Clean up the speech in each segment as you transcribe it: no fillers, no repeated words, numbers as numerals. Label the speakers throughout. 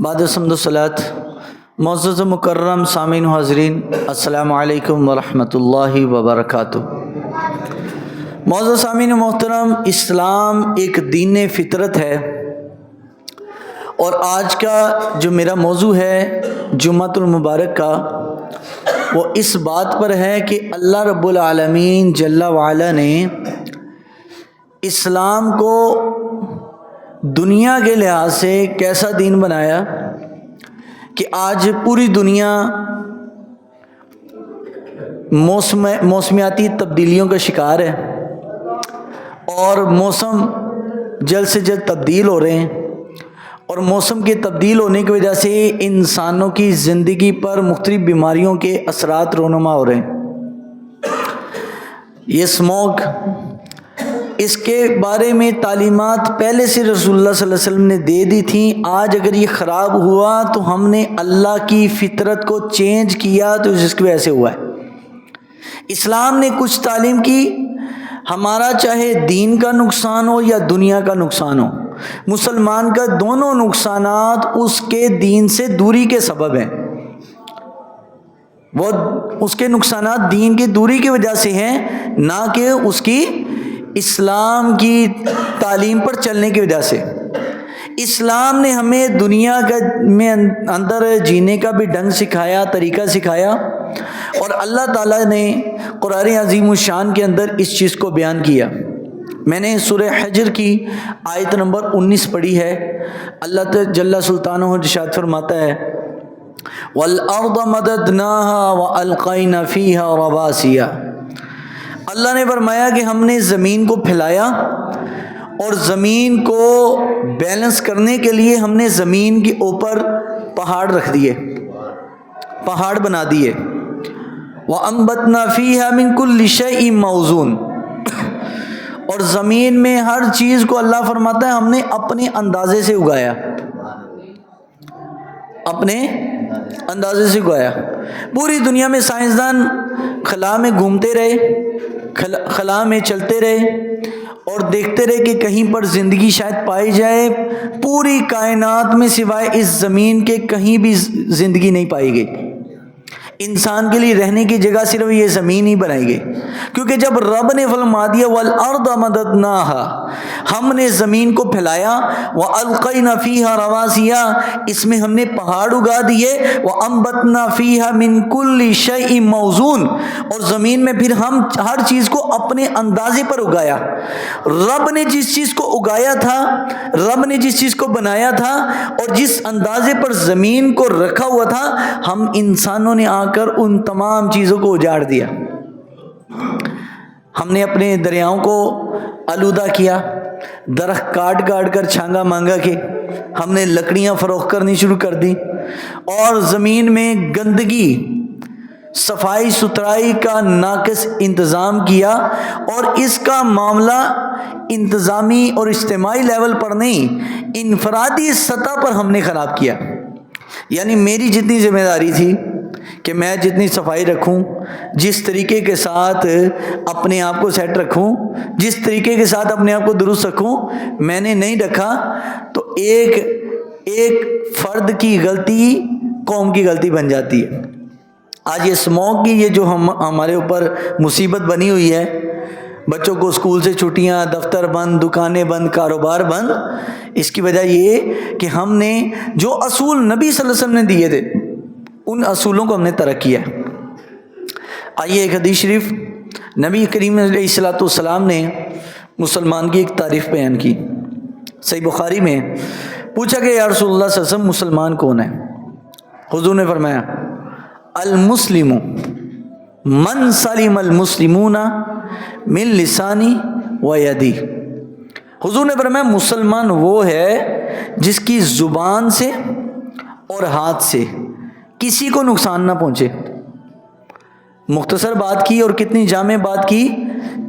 Speaker 1: بعد حمد و صلات معزز و مکرم سامعین و حاضرین، السلام علیکم ورحمۃ اللہ وبرکاتہ۔ معزز سامعین محترم، اسلام ایک دین فطرت ہے، اور آج کا جو میرا موضوع ہے جمعۃ المبارک کا، وہ اس بات پر ہے کہ اللہ رب العالمین جل وعلا نے اسلام کو دنیا کے لحاظ سے کیسا دین بنایا کہ آج پوری دنیا موسمیاتی تبدیلیوں کا شکار ہے، اور موسم جلد سے جلد تبدیل ہو رہے ہیں، اور موسم کے تبدیل ہونے کی وجہ سے انسانوں کی زندگی پر مختلف بیماریوں کے اثرات رونما ہو رہے ہیں۔ یہ اسموگ، اس کے بارے میں تعلیمات پہلے سے رسول اللہ صلی اللہ علیہ وسلم نے دے دی تھیں۔ آج اگر یہ خراب ہوا تو ہم نے اللہ کی فطرت کو چینج کیا، تو جس کی وجہ سے ہوا ہے۔ اسلام نے کچھ تعلیم کی، ہمارا چاہے دین کا نقصان ہو یا دنیا کا نقصان ہو، مسلمان کا دونوں نقصانات اس کے دین سے دوری کے سبب ہیں۔ وہ اس کے نقصانات دین کی دوری کی وجہ سے ہیں، نہ کہ اس کی اسلام کی تعلیم پر چلنے کی وجہ سے۔ اسلام نے ہمیں دنیا میں اندر جینے کا بھی ڈھنگ سکھایا، طریقہ سکھایا، اور اللہ تعالیٰ نے قرآن عظیم الشان کے اندر اس چیز کو بیان کیا۔ میں نے سورہ حجر کی آیت نمبر 19 پڑھی ہے۔ اللہ جل سلطانہ ارشاد فرماتا ہے، وَالْأَرْضَ مَدَدْنَاهَا وَأَلْقَيْنَا فِيهَا رَوَاسِيَ۔ اللہ نے فرمایا کہ ہم نے زمین کو پھیلایا، اور زمین کو بیلنس کرنے کے لیے ہم نے زمین کے اوپر پہاڑ رکھ دیے، پہاڑ بنا دیے۔ وَأَنبَتْنَا فِيهَا مِن كُلِّ شَيْءٍ مَوْزُونٍ، اور زمین میں ہر چیز کو اللہ فرماتا ہے ہم نے اپنے اندازے سے اگایا، اپنے اندازے سے اگایا۔ پوری دنیا میں سائنسدان خلا میں گھومتے رہے، خلا میں چلتے رہے، اور دیکھتے رہے کہ کہیں پر زندگی شاید پائی جائے۔ پوری کائنات میں سوائے اس زمین کے کہیں بھی زندگی نہیں پائی گئی۔ انسان کے لیے رہنے کی جگہ صرف یہ زمین ہی بنائی گئی، کیونکہ جب رب نے فرما دیا وَالْأَرْضَ مَدَدْنَاهَا، ہم نے زمین کو پھیلایا، وَأَلْقَيْنَا فِيهَا رَوَاسِيَ، اس میں ہم نے پہاڑ اگا دیے، وَأَنبَتْنَا فِيهَا مِن كُلِّ شَيْءٍ مَوْزُونٍ، اور زمین میں پھر ہم ہر چیز کو اپنے اندازے پر اگایا۔ رب نے جس چیز کو اگایا تھا، رب نے جس چیز کو بنایا تھا، اور جس اندازے پر زمین کو رکھا ہوا تھا، ہم انسانوں نے آ کر ان تمام چیزوں کو اجاڑ دیا۔ ہم نے اپنے دریاؤں کو آلودہ کیا، درخت کاٹ کاٹ کر چھانگا مانگا کے ہم نے لکڑیاں فروخت کرنی شروع کر دی، اور زمین میں گندگی، صفائی ستھرائی کا ناقص انتظام کیا، اور اس کا معاملہ انتظامی اور اجتماعی لیول پر نہیں، انفرادی سطح پر ہم نے خراب کیا۔ یعنی میری جتنی ذمہ داری تھی کہ میں جتنی صفائی رکھوں، جس طریقے کے ساتھ اپنے آپ کو سیٹ رکھوں، جس طریقے کے ساتھ اپنے آپ کو درست رکھوں، میں نے نہیں رکھا، تو ایک فرد کی غلطی قوم کی غلطی بن جاتی ہے۔ آج یہ اسموگ کی یہ جو ہمارے اوپر مصیبت بنی ہوئی ہے، بچوں کو اسکول سے چھٹیاں، دفتر بند، دکانیں بند، کاروبار بند، اس کی وجہ یہ کہ ہم نے جو اصول نبی صلی اللہ علیہ وسلم نے دیے تھے، ان اصولوں کو ہم نے ترک کیا۔ آئیے ایک حدیث شریف نبی کریم علیہ الصلوۃ والسلام نے مسلمان کی ایک تعریف بیان کی۔ صحیح بخاری میں پوچھا کہ یا رسول اللہ صلی اللہ علیہ وسلم مسلمان کون ہے؟ حضور نے فرمایا المسلم من سلم المسلمون من لسانی و یدی۔ حضور نے فرمایا مسلمان وہ ہے جس کی زبان سے اور ہاتھ سے کسی کو نقصان نہ پہنچے۔ مختصر بات کی اور کتنی جامع بات کی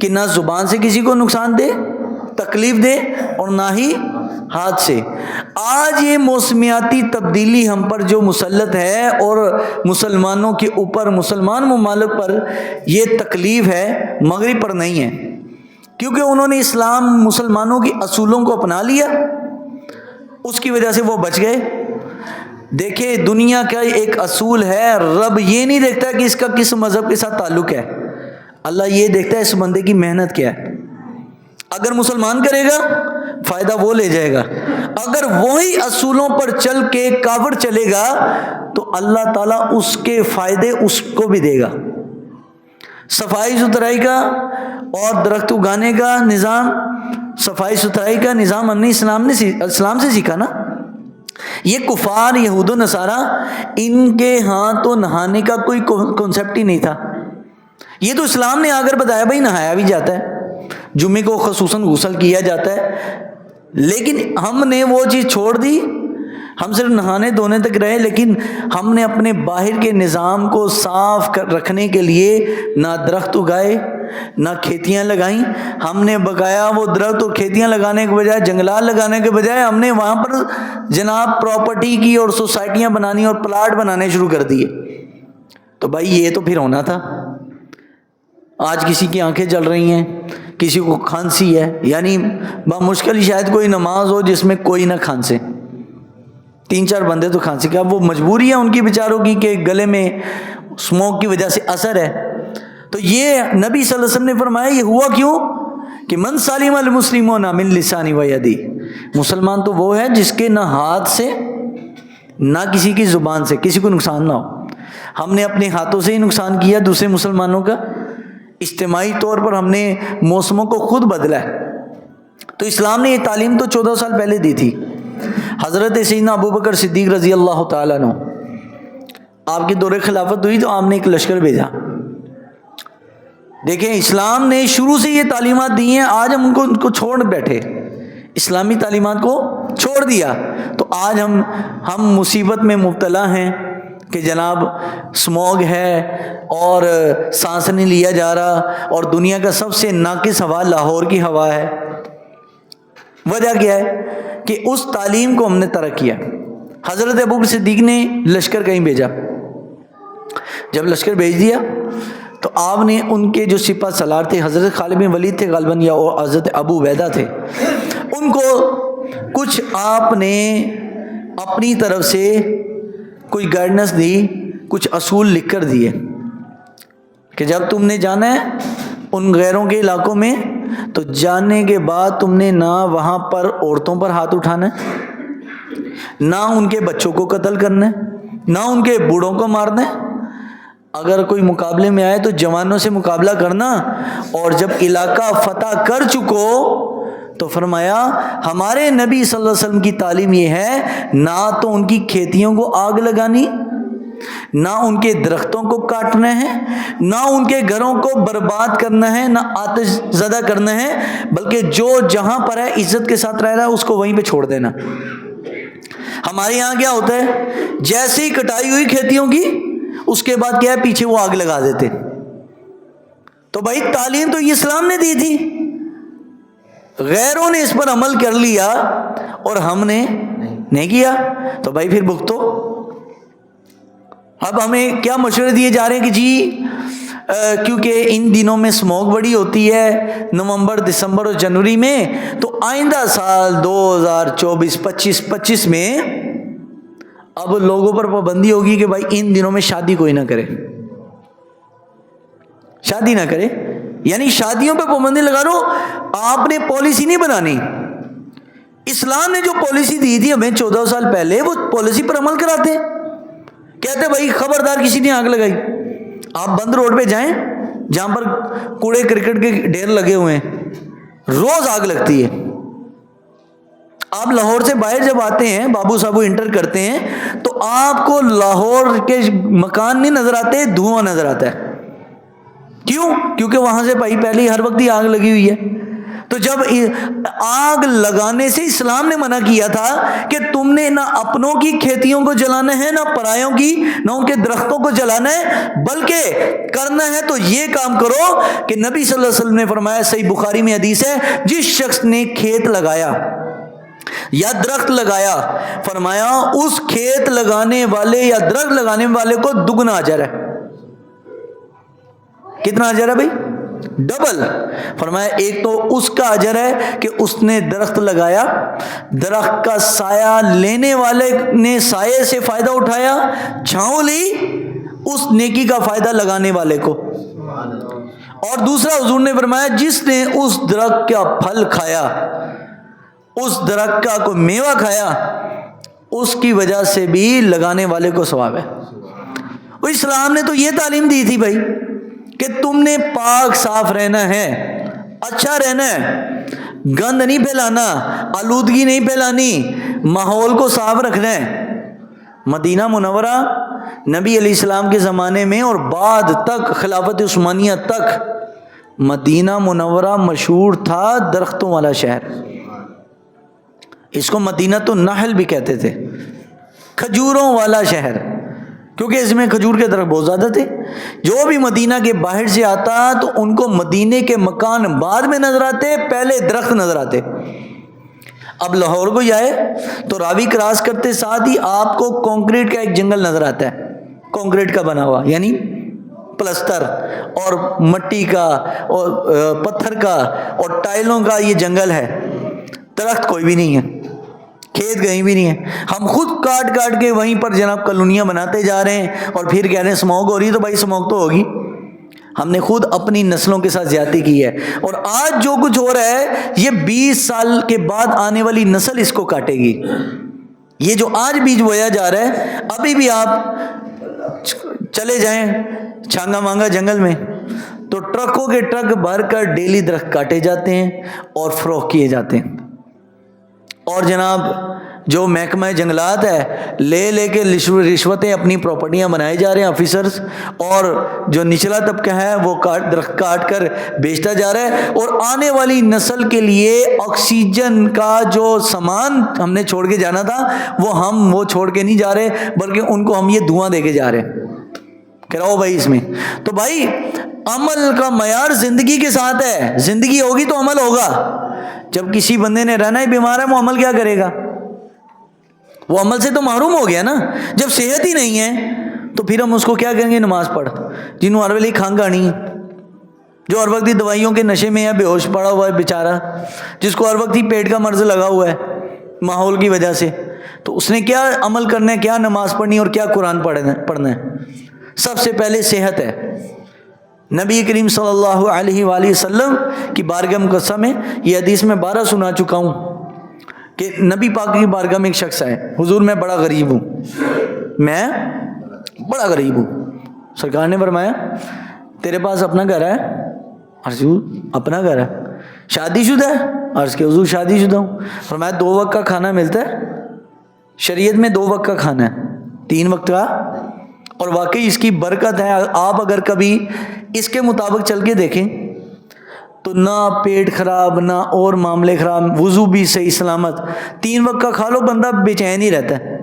Speaker 1: کہ نہ زبان سے کسی کو نقصان دے، تکلیف دے، اور نہ ہی ہاتھ سے۔ آج یہ موسمیاتی تبدیلی ہم پر جو مسلط ہے، اور مسلمانوں کے اوپر، مسلمان ممالک پر یہ تکلیف ہے، مغرب پر نہیں ہے، کیونکہ انہوں نے اسلام مسلمانوں کے اصولوں کو اپنا لیا، اس کی وجہ سے وہ بچ گئے۔ دیکھیں دنیا کا ایک اصول ہے، رب یہ نہیں دیکھتا کہ اس کا کس مذہب کے ساتھ تعلق ہے، اللہ یہ دیکھتا ہے اس بندے کی محنت کیا ہے۔ اگر مسلمان کرے گا فائدہ وہ لے جائے گا، اگر وہی اصولوں پر چل کے کافر چلے گا تو اللہ تعالیٰ اس کے فائدے اس کو بھی دے گا۔ صفائی ستھرائی کا اور درخت اگانے کا نظام، صفائی ستھرائی کا نظام ہم نے اسلام سے سیکھا نا۔ یہ کفار یہود و نصارہ ان کے ہاں تو نہانے کا کوئی کنسپٹ ہی نہیں تھا، یہ تو اسلام نے آ کر بتایا بھائی نہایا بھی جاتا ہے، جمعے کو خصوصاً غسل کیا جاتا ہے، لیکن ہم نے وہ چیز چھوڑ دی، ہم صرف نہانے دھونے تک رہے، لیکن ہم نے اپنے باہر کے نظام کو صاف رکھنے کے لیے نہ درخت اگائے نہ کھیتیاں لگائیں، ہم نے بقایا وہ درخت اور کھیتیاں لگانے کے بجائے، جنگلات لگانے کے بجائے ہم نے وہاں پر جناب پراپرٹی کی اور سوسائٹیاں بنانی اور پلاٹ بنانے شروع کر دیے۔ تو بھائی یہ تو پھر ہونا تھا۔ آج کسی کی آنکھیں جل رہی ہیں، کسی کو کھانسی ہے، یعنی بمشکل ہی شاید کوئی نماز ہو جس میں کوئی نہ کھانسے، 3-4 بندے تو کھانسی کا، اب وہ مجبوری ہے ان کی بیچاروں کی کہ گلے میں اسموک کی وجہ سے اثر ہے۔ تو یہ نبی صلی اللہ علیہ وسلم نے فرمایا یہ ہوا کیوں کہ من سلم المسلمون من لسانی و یدی، مسلمان تو وہ ہے جس کے نہ ہاتھ سے نہ کسی کی زبان سے کسی کو نقصان نہ ہو۔ ہم نے اپنے ہاتھوں سے ہی نقصان کیا دوسرے مسلمانوں کا، اجتماعی طور پر ہم نے موسموں کو خود بدلا ہے۔ تو اسلام نے یہ تعلیم تو 14 سال پہلے دی تھی۔ حضرت سیدنا ابو بکر صدیق رضی اللہ تعالیٰ عنہ، آپ کی دور خلافت ہوئی تو آپ نے ایک لشکر بھیجا۔ دیکھیں اسلام نے شروع سے یہ تعلیمات دی ہیں، آج ہم ان کو چھوڑ بیٹھے، اسلامی تعلیمات کو چھوڑ دیا، تو آج ہم مصیبت میں مبتلا ہیں کہ جناب اسموگ ہے اور سانس نہیں لیا جا رہا، اور دنیا کا سب سے ناقص ہوا لاہور کی ہوا ہے۔ وجہ کیا ہے کہ اس تعلیم کو ہم نے ترک کیا۔ حضرت ابو بکر صدیق نے لشکر کہیں بھیجا، جب لشکر بھیج دیا تو آپ نے ان کے جو سپہ سالار تھے، حضرت خالد بن ولید تھے غالباً یا حضرت ابو عبیدہ تھے، ان کو کچھ آپ نے اپنی طرف سے کوئی گائیڈنس دی، کچھ اصول لکھ کر دیے کہ جب تم نے جانا ہے ان غیروں کے علاقوں میں تو جانے کے بعد تم نے نہ وہاں پر عورتوں پر ہاتھ اٹھانا ہے، نہ ان کے بچوں کو قتل کرنا ہے، نہ ان کے بوڑھوں کو مارنا ہے، اگر کوئی مقابلے میں آئے تو جوانوں سے مقابلہ کرنا، اور جب علاقہ فتح کر چکو تو فرمایا ہمارے نبی صلی اللہ علیہ وسلم کی تعلیم یہ ہے نہ تو ان کی کھیتیوں کو آگ لگانی، نہ ان کے درختوں کو کاٹنا ہے، نہ ان کے گھروں کو برباد کرنا ہے، نہ آتش زدہ کرنا ہے، بلکہ جو جہاں پر ہے عزت کے ساتھ رہ رہا ہے اس کو وہیں پہ چھوڑ دینا۔ ہمارے یہاں کیا ہوتا ہے، جیسے ہی کٹائی ہوئی کھیتیوں کی اس کے بعد کیا ہے پیچھے وہ آگ لگا دیتے۔ تو بھائی تعلیم تو یہ اسلام نے دی تھی، غیروں نے اس پر عمل کر لیا اور ہم نے نہیں کیا، تو بھائی پھر بھگتو۔ اب ہمیں کیا مشورے دیے جا رہے ہیں کہ جی کیونکہ ان دنوں میں اسموگ بڑی ہوتی ہے نومبر دسمبر اور جنوری میں، تو آئندہ سال 2024-25 میں اب لوگوں پر پابندی ہوگی کہ بھائی ان دنوں میں شادی کوئی نہ کرے، شادی نہ کرے، یعنی شادیوں پہ پابندی لگا لو۔ آپ نے پالیسی نہیں بنانی، اسلام نے جو پالیسی دی تھی ہمیں 14 سال پہلے وہ پالیسی پر عمل کراتے ہیں، کہتے بھائی خبردار کسی نے آگ لگائی، آپ بند روڈ پہ جائیں جہاں پر کوڑے کرکٹ کے ڈھیر لگے ہوئے ہیں، روز آگ لگتی ہے۔ آپ لاہور سے باہر جب آتے ہیں بابو صاحب انٹر کرتے ہیں تو آپ کو لاہور کے مکان نہیں نظر آتے، دھواں نظر آتا ہے۔ کیوں؟ کیونکہ وہاں سے بھائی پہلے ہی ہر وقت ہی آگ لگی ہوئی ہے۔ تو جب آگ لگانے سے اسلام نے منع کیا تھا کہ تم نے نہ اپنوں کی کھیتیوں کو جلانا ہے، نہ پرایوں کی، نہ ان کے درختوں کو جلانا ہے، بلکہ کرنا ہے تو یہ کام کرو کہ نبی صلی اللہ علیہ وسلم نے فرمایا، صحیح بخاری میں حدیث ہے، جس شخص نے کھیت لگایا یا درخت لگایا، فرمایا اس کھیت لگانے والے یا درخت لگانے والے کو دگنا اجر ہے۔ کتنا اجر ہے بھائی؟ ڈبل. فرمایا ایک تو اس کا اجر ہے کہ اس نے درخت لگایا, درخت کا سایہ لینے والے نے سائے سے فائدہ اٹھایا, چھاؤں لی, اس نیکی کا فائدہ لگانے والے کو. اور دوسرا حضور نے فرمایا جس نے اس درخت کا پھل کھایا, اس درخت کا کوئی میوہ کھایا, اس کی وجہ سے بھی لگانے والے کو ثواب ہے. وہ اسلام نے تو یہ تعلیم دی تھی بھائی کہ تم نے پاک صاف رہنا ہے, اچھا رہنا ہے, گند نہیں پھیلانا, آلودگی نہیں پھیلانی, ماحول کو صاف رکھنا ہے. مدینہ منورہ نبی علیہ السلام کے زمانے میں اور بعد تک خلافت عثمانیہ تک مدینہ منورہ مشہور تھا درختوں والا شہر. اس کو مدینہ تو نحل بھی کہتے تھے, کھجوروں والا شہر, کیونکہ اس میں کھجور کے درخت بہت زیادہ تھے. جو بھی مدینہ کے باہر سے آتا تو ان کو مدینے کے مکان بعد میں نظر آتے, پہلے درخت نظر آتے. اب لاہور کو جائے تو راوی کراس کرتے ساتھ ہی آپ کو کنکریٹ کا ایک جنگل نظر آتا ہے, کنکریٹ کا بنا ہوا, یعنی پلستر اور مٹی کا اور پتھر کا اور ٹائلوں کا یہ جنگل ہے. درخت کوئی بھی نہیں ہے, کھیت کہیں بھی نہیں ہے. ہم خود کاٹ کاٹ کے وہیں پر جناب کالونیاں بناتے جا رہے ہیں اور پھر کہہ رہے ہیں اسموگ ہو رہی ہے. تو بھائی اسموگ تو ہوگی, ہم نے خود اپنی نسلوں کے ساتھ زیادتی کی ہے. اور آج جو کچھ ہو رہا ہے یہ 20 سال کے بعد آنے والی نسل اس کو کاٹے گی. یہ جو آج بیج بویا جا رہا ہے, ابھی بھی آپ چلے جائیں چھانگا مانگا جنگل میں تو ٹرکوں کے ٹرک بھر کر ڈیلی درخت کاٹے جاتے ہیں اور فروخت کیے جاتے ہیں. اور جناب جو محکمہ جنگلات ہے لے کے رشوتیں اپنی پراپرٹیاں بنائے جا رہے ہیں آفیسرز, اور جو نچلا طبقہ ہے وہ درخت کاٹ کر بیچتا جا رہا ہے. اور آنے والی نسل کے لیے آکسیجن کا جو سامان ہم نے چھوڑ کے جانا تھا وہ چھوڑ کے نہیں جا رہے, بلکہ ان کو ہم یہ دھواں دے کے جا رہے ہیں. کہہ رہا ہو بھائی اس میں تو بھائی عمل کا معیار زندگی کے ساتھ ہے. زندگی ہوگی تو عمل ہوگا. جب کسی بندے نے رہنا ہی بیمار ہے وہ عمل کیا کرے گا؟ وہ عمل سے تو محروم ہو گیا نا. جب صحت ہی نہیں ہے تو پھر ہم اس کو کیا کہیں گے؟ نماز پڑھ. جنہوں ہر ویلے کھانگ آنی, جو ہر وقت ہی دوائیوں کے نشے میں یا بے ہوش پڑا ہوا ہے بیچارہ, جس کو ہر وقت ہی پیٹ کا مرض لگا ہوا ہے ماحول کی وجہ سے, تو اس نے کیا عمل کرنا ہے, کیا نماز پڑھنی اور کیا قرآن پڑھنا ہے؟ سب سے پہلے صحت ہے. نبی کریم صلی اللہ علیہ وآلہ وسلم کی بارگاہ مقدسہ میں یہ حدیث میں 12 سنا چکا ہوں کہ نبی پاک کی بارگاہ میں ایک شخص آئے, حضور میں بڑا غریب ہوں, میں بڑا غریب ہوں. سرکار نے فرمایا تیرے پاس اپنا گھر ہے؟ عرض اپنا گھر ہے. شادی شدہ ہے؟ عرض کہ حضور شادی شدہ ہوں. فرمایا 2 وقت کا کھانا ملتا ہے؟ شریعت میں 2 وقت کا کھانا ہے, 3 وقت کا. اور واقعی اس کی برکت ہے. آپ اگر کبھی اس کے مطابق چل کے دیکھیں تو نہ پیٹ خراب نہ اور معاملے خراب, وضو بھی صحیح سلامت, 3 وقت کا کھا لو بندہ بے چین ہی رہتا ہے.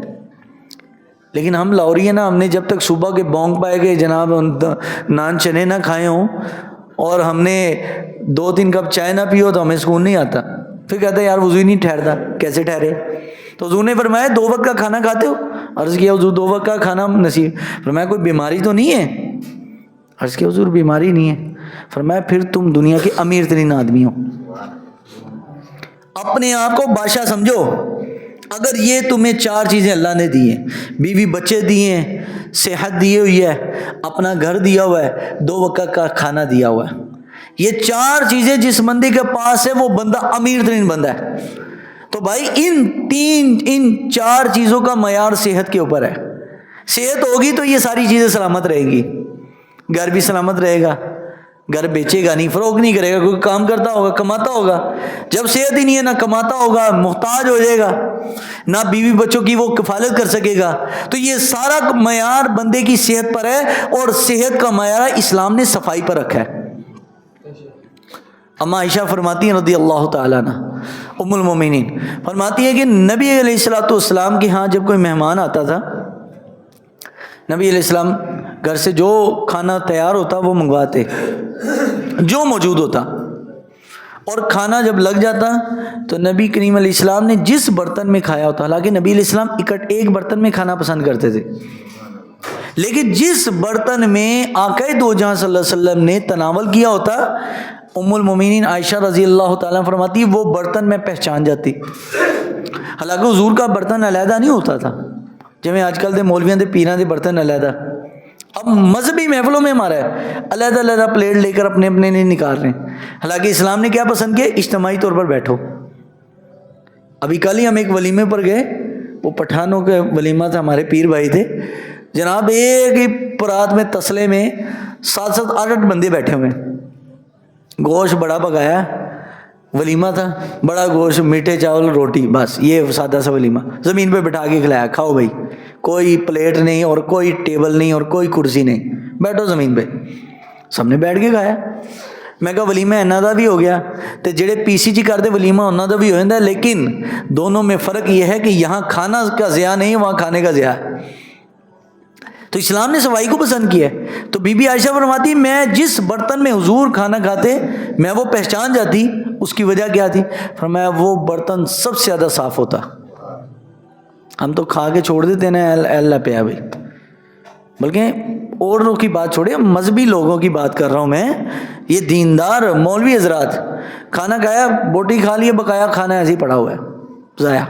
Speaker 1: لیکن ہم لاہوری ہیں نا, ہم نے جب تک صبح کے بونگ پائے کہ جناب نان چنے نہ کھائے ہوں اور ہم نے 2-3 کپ چائے نہ پیو تو ہمیں سکون نہیں آتا. پھر کہتے ہیں یار وضو ہی نہیں ٹھہرتا. کیسے ٹھہرے؟ تو حضور نے فرمایا 2 وقت کا کھانا کھاتے ہو؟ عرض کیا حضور 2 وقت کا کھانا نصیب. فرمایا کوئی بیماری تو نہیں ہے؟ عرض کیا حضور بیماری نہیں ہے. فرمایا پھر تم دنیا کے امیر ترین آدمی ہو. اپنے آپ کو بادشاہ سمجھو. اگر یہ تمہیں 4 چیزیں اللہ نے دی ہیں, بیوی بچے دیے ہیں, صحت دی ہوئی ہے, اپنا گھر دیا ہوا ہے, 2 وقت کا کھانا دیا ہوا ہے, یہ 4 چیزیں جس بندے کے پاس ہے وہ بندہ امیر ترین بندہ ہے. تو بھائی ان 4 چیزوں کا معیار صحت کے اوپر ہے. صحت ہوگی تو یہ ساری چیزیں سلامت رہیں گی. گھر بھی سلامت رہے گا, گھر بیچے گا نہیں, فروغ نہیں کرے گا, کیونکہ کام کرتا ہوگا, کماتا ہوگا. جب صحت ہی نہیں ہے, نہ کماتا ہوگا, محتاج ہو جائے گا, نہ بیوی بچوں کی وہ کفالت کر سکے گا. تو یہ سارا معیار بندے کی صحت پر ہے, اور صحت کا معیار اسلام نے صفائی پر رکھا ہے. اما عائشہ فرماتی ہیں رضی اللہ تعالیٰ عنہ, ام المومنین فرماتی ہے کہ نبی علیہ الصلوۃ والسلام کے ہاں جب کوئی مہمان آتا تھا, نبی علیہ السلام گھر سے جو کھانا تیار ہوتا وہ منگواتے, جو موجود ہوتا, اور کھانا جب لگ جاتا تو نبی کریم علیہ السلام نے جس برتن میں کھایا ہوتا, حالانکہ نبی علیہ السلام ایک برتن میں کھانا پسند کرتے تھے, لیکن جس برتن میں آقا دو جہاں صلی اللہ علیہ وسلم نے تناول کیا ہوتا، ام المومنین عائشہ رضی اللہ تعالیٰ فرماتی وہ برتن میں پہچان جاتی. حالانکہ حضور کا برتن علیحدہ نہیں ہوتا تھا، جویں آج کل دے مولویاں دے پیراں دے برتن علیحدہ. اب مذہبی محفلوں میں ہمارا ہے علیحدہ علیحدہ پلیٹ لے کر اپنے اپنے نہیں نکال رہے ہیں. حالانکہ اسلام نے کیا پسند کیا؟ اجتماعی طور پر بیٹھو. ابھی کل ہی ہم ایک ولیمے پر گئے، وہ پٹھانوں کے ولیمہ تھا، ہمارے پیر بھائی تھے جناب، ایک ہی پرات میں تسلے میں 7-8 بندے بیٹھے ہوئے، گوشت بڑا پکایا، ولیمہ تھا، بڑا گوشت، میٹھے چاول، روٹی، بس یہ سادہ سا ولیمہ، زمین پہ بٹھا کے کھلایا، کھاؤ بھائی، کوئی پلیٹ نہیں اور کوئی ٹیبل نہیں اور کوئی کرسی نہیں، بیٹھو زمین پہ. سب نے بیٹھ کے کھایا. میں کہا ولیمہ انہاں دا بھی ہو گیا تے جڑے پی سی جی کرتے ولیمہ انہاں دا بھی ہو جاتا ہے، لیکن دونوں میں فرق یہ ہے کہ یہاں کھانا کا ضیاع نہیں، وہاں کھانے کا ضیاع ہے. تو اسلام نے صفائی کو پسند کیا ہے. تو بی بی عائشہ فرماتی میں جس برتن میں حضور کھانا کھاتے میں وہ پہچان جاتی. اس کی وجہ کیا تھی؟ فرمایا وہ برتن سب سے زیادہ صاف ہوتا. ہم تو کھا کے چھوڑ دیتے نا، اللہ پہ بھائی. بلکہ اوروں کی بات چھوڑے، مذہبی لوگوں کی بات کر رہا ہوں میں. یہ دیندار مولوی حضرات کھانا کھایا، بوٹی کھا لیے، بقایا کھانا ایسے ہی پڑا ہوا ہے ضائع.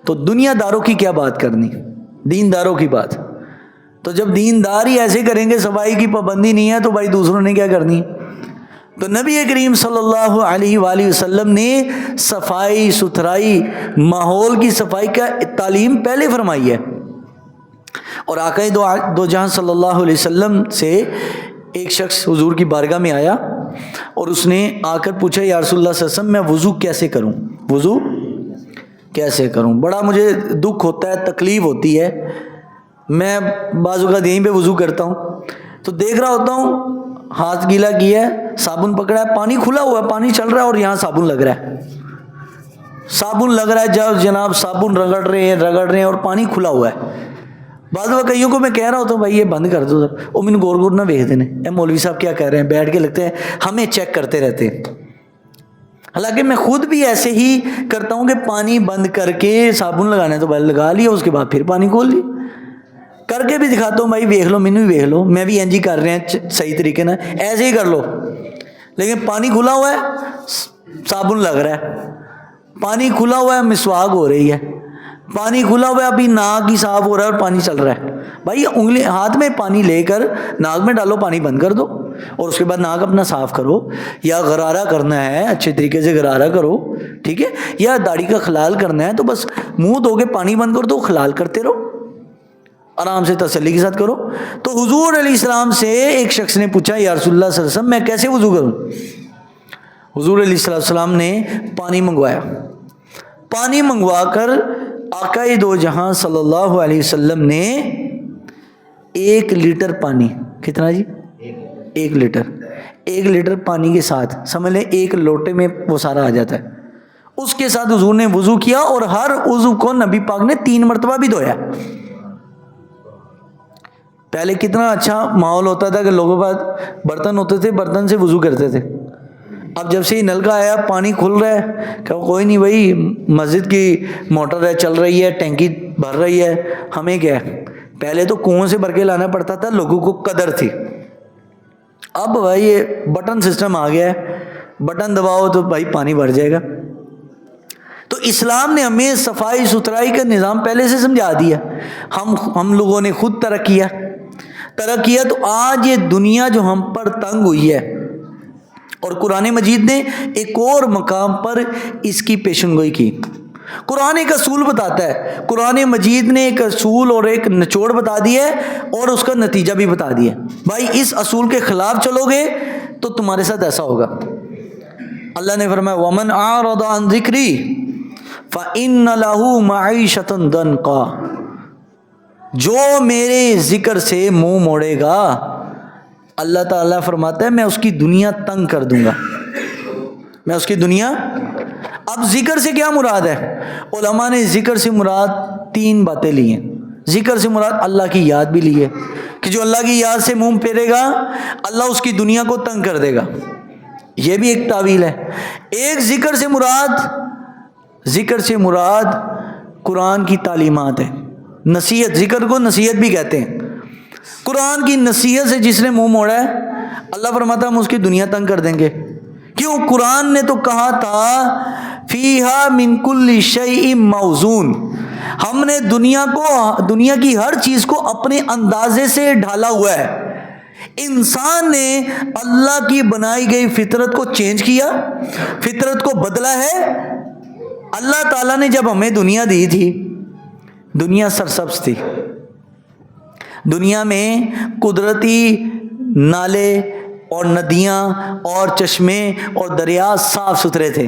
Speaker 1: تو دنیا داروں کی کیا بات کرنی، دینداروں کی بات. تو جب دیندار ہی ایسے کریں گے، صفائی کی پابندی نہیں ہے، تو بھائی دوسروں نے کیا کرنی. تو نبی کریم صلی اللہ علیہ وآلہ وسلم نے صفائی ستھرائی، ماحول کی صفائی کا تعلیم پہلے فرمائی ہے. اور آقا دو جہاں صلی اللہ علیہ وسلم سے ایک شخص حضور کی بارگاہ میں آیا اور اس نے آ کر پوچھا یا رسول اللہ صلی اللہ علیہ وسلم میں وضو کیسے کروں، وضو کیسے کروں. بڑا مجھے دکھ ہوتا ہے، تکلیف ہوتی ہے. میں بعض اوقات یہیں پہ وضو کرتا ہوں تو دیکھ رہا ہوتا ہوں ہاتھ گیلا کیا ہے، صابن پکڑا ہے، پانی کھلا ہوا ہے، پانی چل رہا ہے اور یہاں صابن لگ رہا ہے، صابن لگ رہا ہے، جناب صابن رگڑ رہے ہیں اور پانی کھلا ہوا ہے. بعض واقعیوں کو میں کہہ رہا ہوتا ہوں بھائی یہ بند کر دو، وہ مین گور گور نہ ویکھتے ہیں، اے مولوی صاحب کیا کہہ رہے ہیں، بیٹھ کے لگتے ہیں ہمیں چیک کرتے رہتے ہیں. حالانکہ میں خود بھی ایسے ہی کرتا ہوں کہ پانی بند کر کے صابن لگانا ہے تو بھائی لگا لیا، اس کے بعد پھر پانی کھول لی، کر کے بھی دکھاتا ہوں بھائی ویکھ لو، مینوں بھی ویکھ لو، میں بھی انج ہی کر رہے ہیں صحیح طریقے نہ، ایسے ہی کر لو. لیکن پانی کھلا ہوا ہے، صابن لگ رہا ہے، پانی کھلا ہوا ہے، مسواک ہو رہی ہے، پانی کھلا ہوا ہے، ابھی ناک ہی صاف ہو رہا ہے اور پانی چل رہا ہے. بھائی انگلی ہاتھ میں پانی لے کر ناک میں ڈالو، پانی بند کر دو اور اس کے بعد ناک اپنا صاف کرو، یا غرارہ کرنا ہے اچھے طریقے سے غرارہ کرو، ٹھیک ہے، یا داڑھی کا خلال کرنا ہے تو بس منہ دھو کے پانی بند کر دو، خلال کرتے رہو، آرام سے تسلی کے ساتھ کرو. تو حضور علیہ السلام سے ایک شخص نے پوچھا یا رسول اللہ صلی اللہ علیہ وسلم میں کیسے وضو کروں. حضور علیہ السلام نے پانی منگوایا، پانی منگوا کر آقا دو جہاں صلی اللہ علیہ وسلم نے 1 لیٹر پانی، کتنا جی 1 لیٹر پانی کے ساتھ سمجھ لیں 1 لوٹے میں وہ سارا آ جاتا ہے، اس کے ساتھ حضور نے وضو کیا اور ہر عضو کو نبی پاک نے 3 مرتبہ بھی دھویا. پہلے کتنا اچھا ماحول ہوتا تھا کہ لوگوں کے پاس برتن ہوتے تھے، برتن سے وضو کرتے تھے. اب جب سے یہ نل کا آیا پانی کھل رہا ہے کہ کوئی نہیں بھائی مسجد کی موٹر ہے چل رہی ہے، ٹینکی بھر رہی ہے، ہمیں کیا ہے. پہلے تو کنویں سے بھر کے لانا پڑتا تھا، لوگوں کو قدر تھی. اب بھائی یہ بٹن سسٹم آ گیا ہے، بٹن دباؤ تو بھائی پانی بھر جائے گا. تو اسلام نے ہمیں صفائی ستھرائی کا نظام پہلے سے سمجھا دیا. ہم لوگوں نے خود ترک کیا تو آج یہ دنیا جو ہم پر تنگ ہوئی ہے. اور قرآن مجید نے ایک اور مقام پر اس کی پیشن گوئی کی. قرآن ایک اصول بتاتا ہے، قرآن مجید نے ایک اصول اور ایک نچوڑ بتا دیا ہے اور اس کا نتیجہ بھی بتا دیا. بھائی اس اصول کے خلاف چلو گے تو تمہارے ساتھ ایسا ہوگا. اللہ نے فرمایا وَمَنْ أَعْرَضَ عَنْ ذِكْرِي فَإِنَّ لَهُ مَعِيشَةً ضَنْكًا، جو میرے ذکر سے منہ موڑے گا اللہ تعالیٰ فرماتا ہے میں اس کی دنیا تنگ کر دوں گا، میں اس کی دنیا. اب ذکر سے کیا مراد ہے؟ علماء نے ذکر سے مراد 3 باتیں لی ہیں. ذکر سے مراد اللہ کی یاد بھی لی ہے کہ جو اللہ کی یاد سے منہ پھیرے گا اللہ اس کی دنیا کو تنگ کر دے گا، یہ بھی ایک تعویل ہے. ایک ذکر سے مراد قرآن کی تعلیمات ہے، نصیحت، ذکر کو نصیحت بھی کہتے ہیں. قرآن کی نصیحت سے جس نے منہ موڑا ہے اللہ فرماتا ہے ہم اس کی دنیا تنگ کر دیں گے. کیوں؟ قرآن نے تو کہا تھا فیہا من کل شیء موزون. ہم نے دنیا کی ہر چیز کو اپنے اندازے سے ڈھالا ہوا ہے. انسان نے اللہ کی بنائی گئی فطرت کو چینج کیا, فطرت کو بدلا ہے. اللہ تعالیٰ نے جب ہمیں دنیا دی تھی, دنیا سرسبز تھی, دنیا میں قدرتی نالے اور ندیاں اور چشمے اور دریا صاف ستھرے تھے.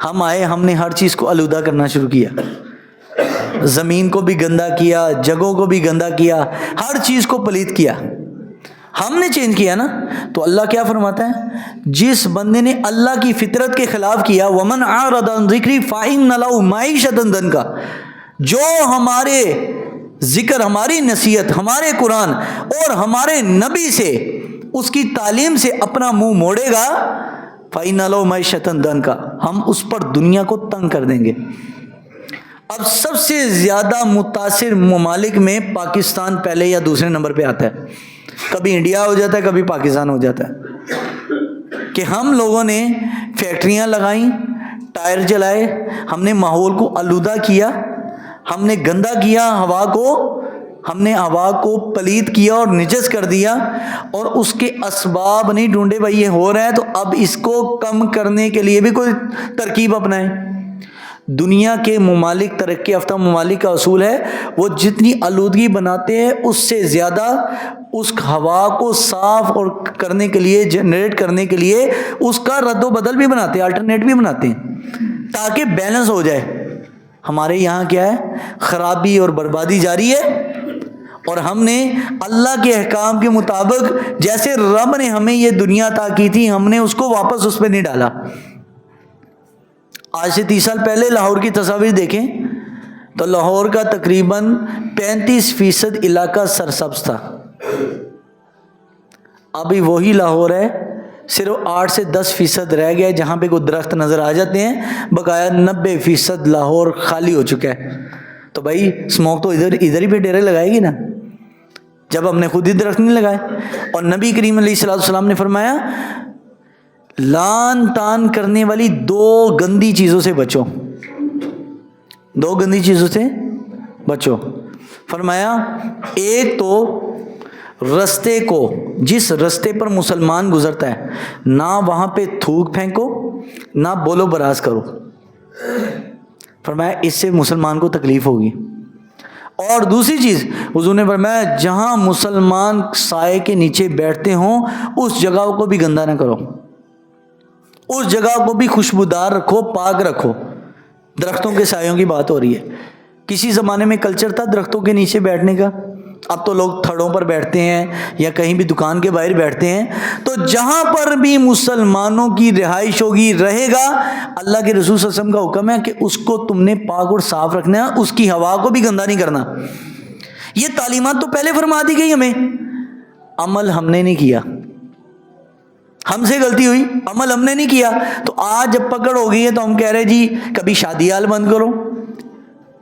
Speaker 1: ہم آئے, ہم نے ہر چیز کو آلودہ کرنا شروع کیا, زمین کو بھی گندا کیا, جگہوں کو بھی گندا کیا, ہر چیز کو پلید کیا. ہم نے چینج کیا نا. تو اللہ کیا فرماتا ہے, جس بندے نے اللہ کی فطرت کے خلاف کیا, ومن اعرض عن ذکری فإن لہ معیشۃ ضنکا, جو ہمارے ذکر, ہماری نصیحت, ہمارے قرآن اور ہمارے نبی سے, اس کی تعلیم سے اپنا منہ موڑے گا, فإن لہ معیشۃ ضنکا, ہم اس پر دنیا کو تنگ کر دیں گے. اب سب سے زیادہ متاثر ممالک میں پاکستان پہلے یا دوسرے نمبر پہ آتا ہے. کبھی انڈیا ہو جاتا ہے, کبھی پاکستان ہو جاتا ہے. کہ ہم لوگوں نے فیکٹریاں لگائیں, ٹائر جلائے, ہم نے ماحول کو آلودہ کیا, ہم نے گندا کیا ہوا کو, ہم نے ہوا کو پلید کیا اور نجس کر دیا, اور اس کے اسباب نہیں ڈھونڈے. بھائی یہ ہو رہا ہے تو اب اس کو کم کرنے کے لیے بھی کوئی ترکیب اپنائیں. دنیا کے ممالک, ترقی یافتہ ممالک کا اصول ہے, وہ جتنی آلودگی بناتے ہیں اس سے زیادہ اس ہوا کو صاف اور کرنے کے لیے, جنریٹ کرنے کے لیے اس کا رد و بدل بھی بناتے ہیں, الٹرنیٹ بھی بناتے ہیں تاکہ بیلنس ہو جائے. ہمارے یہاں کیا ہے, خرابی اور بربادی جاری ہے. اور ہم نے اللہ کے احکام کے مطابق, جیسے رب نے ہمیں یہ دنیا عطا کی تھی, ہم نے اس کو واپس اس پہ نہیں ڈالا. آج سے 30 سال پہلے لاہور کی تصاویر دیکھیں تو لاہور کا تقریباً 35% علاقہ سرسبز تھا. ابھی وہی لاہور ہے, صرف 8 سے 10% رہ گیا جہاں پہ کوئی درخت نظر آ جاتے ہیں, بقایا 90% لاہور خالی ہو چکا ہے. تو بھائی اسموک تو ادھر ہی پہ ڈیرے لگائے گی نا, جب ہم نے خود ہی درخت نہیں لگائے. اور نبی کریم علیہ الصلوۃ والسلام نے فرمایا لان تان کرنے والی 2 گندی چیزوں سے بچو, 2 گندی چیزوں سے بچو. فرمایا ایک تو رستے کو, جس رستے پر مسلمان گزرتا ہے, نہ وہاں پہ تھوک پھینکو, نہ بولو براز کرو. فرمایا اس سے مسلمان کو تکلیف ہوگی. اور دوسری چیز حضور نے فرمایا جہاں مسلمان سائے کے نیچے بیٹھتے ہوں اس جگہ کو بھی گندا نہ کرو, اس جگہ کو بھی خوشبودار رکھو, پاک رکھو. درختوں کے سایوں کی بات ہو رہی ہے. کسی زمانے میں کلچر تھا درختوں کے نیچے بیٹھنے کا, اب تو لوگ تھڑوں پر بیٹھتے ہیں یا کہیں بھی دکان کے باہر بیٹھتے ہیں. تو جہاں پر بھی مسلمانوں کی رہائش ہوگی, رہے گا, اللہ کے رسول صلی اللہ علیہ وسلم کا حکم ہے کہ اس کو تم نے پاک اور صاف رکھنا ہے, اس کی ہوا کو بھی گندا نہیں کرنا. یہ تعلیمات تو پہلے فرما دی گئی ہمیں, عمل ہم نے نہیں کیا. ہم سے غلطی ہوئی, عمل ہم نے نہیں کیا. تو آج جب پکڑ ہو گئی ہے تو ہم کہہ رہے جی کبھی شادی حال بند کرو,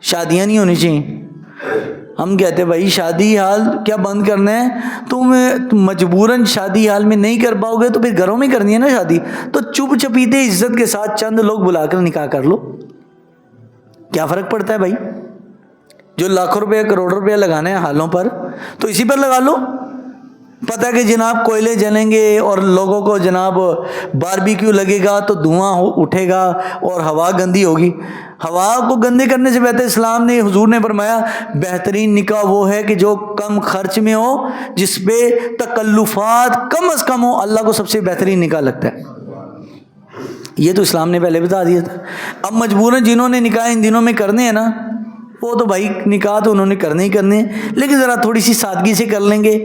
Speaker 1: شادیاں نہیں ہونی چاہیے. ہم کہتے بھائی شادی حال کیا بند کرنا ہے, تم مجبوراً شادی حال میں نہیں کر پاؤ گے تو پھر گھروں میں کرنی ہے نا شادی, تو چپ چپیتے عزت کے ساتھ چند لوگ بلا کر نکاح کر لو. کیا فرق پڑتا ہے بھائی؟ جو لاکھوں روپے کروڑ روپے لگانے ہیں حالوں پر, تو اسی پر لگا لو. پتہ کہ جناب کوئلے جلیں گے اور لوگوں کو جناب باربیکیو لگے گا تو دھواں اٹھے گا اور ہوا گندی ہوگی. ہوا کو گندے کرنے سے بہتر اسلام نے, حضور نے فرمایا بہترین نکاح وہ ہے کہ جو کم خرچ میں ہو, جس پہ تکلفات کم از کم ہو, اللہ کو سب سے بہترین نکاح لگتا ہے. یہ تو اسلام نے پہلے بتا دیا تھا. اب مجبوراً جنہوں نے نکاح ان دنوں میں کرنے ہیں نا, وہ تو بھائی نکاح تو انہوں نے کرنے ہی کرنے ہیں, لیکن ذرا تھوڑی سی سادگی سے کر لیں گے.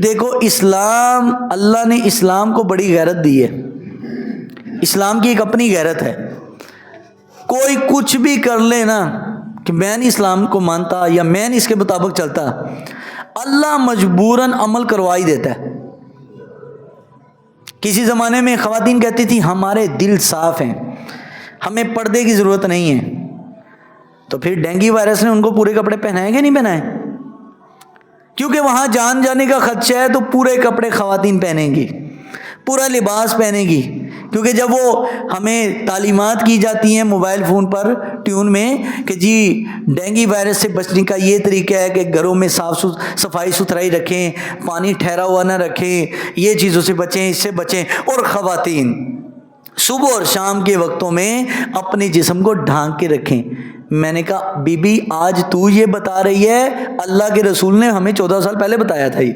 Speaker 1: دیکھو اسلام, اللہ نے اسلام کو بڑی غیرت دی ہے. اسلام کی ایک اپنی غیرت ہے. کوئی کچھ بھی کر لے نا کہ میں نہیں اسلام کو مانتا یا میں نہیں اس کے مطابق چلتا, اللہ مجبوراً عمل کروا ہی دیتا ہے. کسی زمانے میں خواتین کہتی تھی ہمارے دل صاف ہیں, ہمیں پردے کی ضرورت نہیں ہے. تو پھر ڈینگی وائرس نے ان کو پورے کپڑے پہنائے کہ نہیں پہنائے؟ کیونکہ وہاں جان جانے کا خدشہ ہے تو پورے کپڑے خواتین پہنیں گی، پورا لباس پہنے گی، کیونکہ جب وہ ہمیں تعلیمات کی جاتی ہیں موبائل فون پر ٹیون میں کہ جی ڈینگی وائرس سے بچنے کا یہ طریقہ ہے کہ گھروں میں صفائی ستھرائی رکھیں، پانی ٹھہرا ہوا نہ رکھیں، یہ چیزوں سے بچیں، اس سے بچیں، اور خواتین صبح اور شام کے وقتوں میں اپنے جسم کو ڈھانک کے رکھیں۔ میں نے کہا بی بی آج تو یہ بتا رہی ہے، اللہ کے رسول نے ہمیں 14 سال پہلے بتایا تھا۔ یہ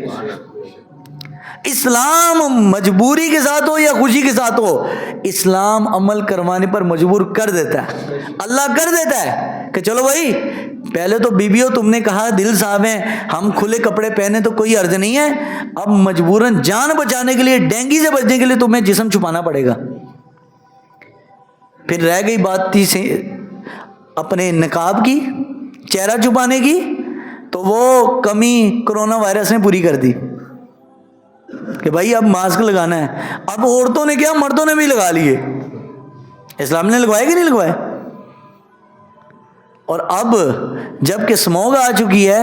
Speaker 1: اسلام مجبوری کے ساتھ ہو یا خوشی کے ساتھ ہو، اسلام عمل کروانے پر مجبور کر دیتا ہے، اللہ کر دیتا ہے کہ چلو بھائی پہلے تو بیویو تم نے کہا دل صاحب ہیں ہم کھلے کپڑے پہنے تو کوئی عرض نہیں ہے، اب مجبوراً جان بچانے کے لیے، ڈینگی سے بچنے کے لیے تمہیں جسم چھپانا پڑے گا۔ پھر رہ گئی بات تھی سے اپنے نقاب کی، چہرہ چھپانے کی، تو وہ کمی کرونا وائرس نے پوری کر دی کہ بھائی اب ماسک لگانا ہے۔ اب عورتوں نے کیا، مردوں نے بھی لگا لیے، اسلام نے لگوائے کہ نہیں لگوائے؟ اور اب جب کہ اسموگ آ چکی ہے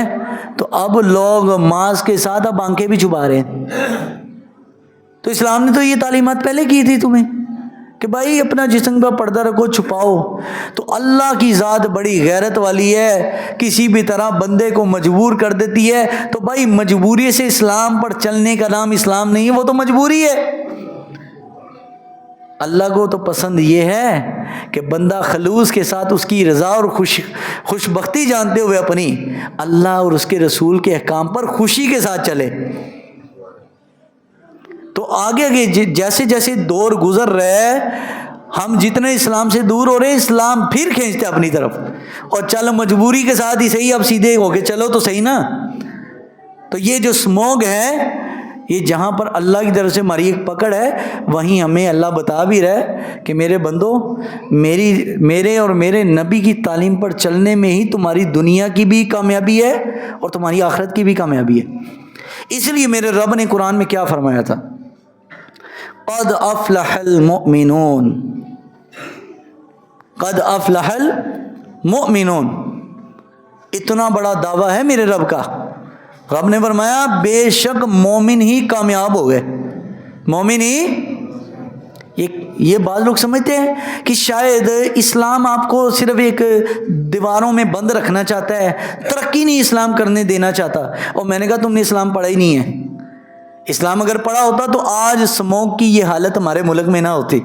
Speaker 1: تو اب لوگ ماسک کے ساتھ اب آنکھیں بھی چھپا رہے ہیں۔ تو اسلام نے تو یہ تعلیمات پہلے کی تھی تمہیں کہ بھائی اپنا جسم کا پردہ رکھو، چھپاؤ۔ تو اللہ کی ذات بڑی غیرت والی ہے، کسی بھی طرح بندے کو مجبور کر دیتی ہے۔ تو بھائی مجبوری سے اسلام پر چلنے کا نام اسلام نہیں ہے، وہ تو مجبوری ہے۔ اللہ کو تو پسند یہ ہے کہ بندہ خلوص کے ساتھ اس کی رضا اور خوش بختی جانتے ہوئے اپنی اللہ اور اس کے رسول کے احکام پر خوشی کے ساتھ چلے۔ تو آگے جیسے جیسے دور گزر رہے ہم جتنے اسلام سے دور ہو رہے ہیں، اسلام پھر کھینچتے اپنی طرف، اور چل مجبوری کے ساتھ ہی صحیح، اب سیدھے ہو کے چلو تو صحیح نا۔ تو یہ جو اسموگ ہے، یہ جہاں پر اللہ کی طرف سے ہماری ایک پکڑ ہے، وہیں ہمیں اللہ بتا بھی رہا ہے کہ میرے بندو، میرے اور میرے نبی کی تعلیم پر چلنے میں ہی تمہاری دنیا کی بھی کامیابی ہے اور تمہاری آخرت کی بھی کامیابی ہے۔ اس لیے میرے رب نے قرآن میں کیا فرمایا تھا؟ قد افلح المؤمنون، قد افلح المؤمنون۔ اتنا بڑا دعویٰ ہے میرے رب کا۔ رب نے فرمایا بے شک مومن ہی کامیاب ہو گئے، مومن ہی۔ یہ بعض لوگ سمجھتے ہیں کہ شاید اسلام آپ کو صرف ایک دیواروں میں بند رکھنا چاہتا ہے، ترقی نہیں اسلام کرنے دینا چاہتا۔ اور میں نے کہا تم نے اسلام پڑھا ہی نہیں ہے۔ اسلام اگر پڑھا ہوتا تو آج اسموگ کی یہ حالت ہمارے ملک میں نہ ہوتی،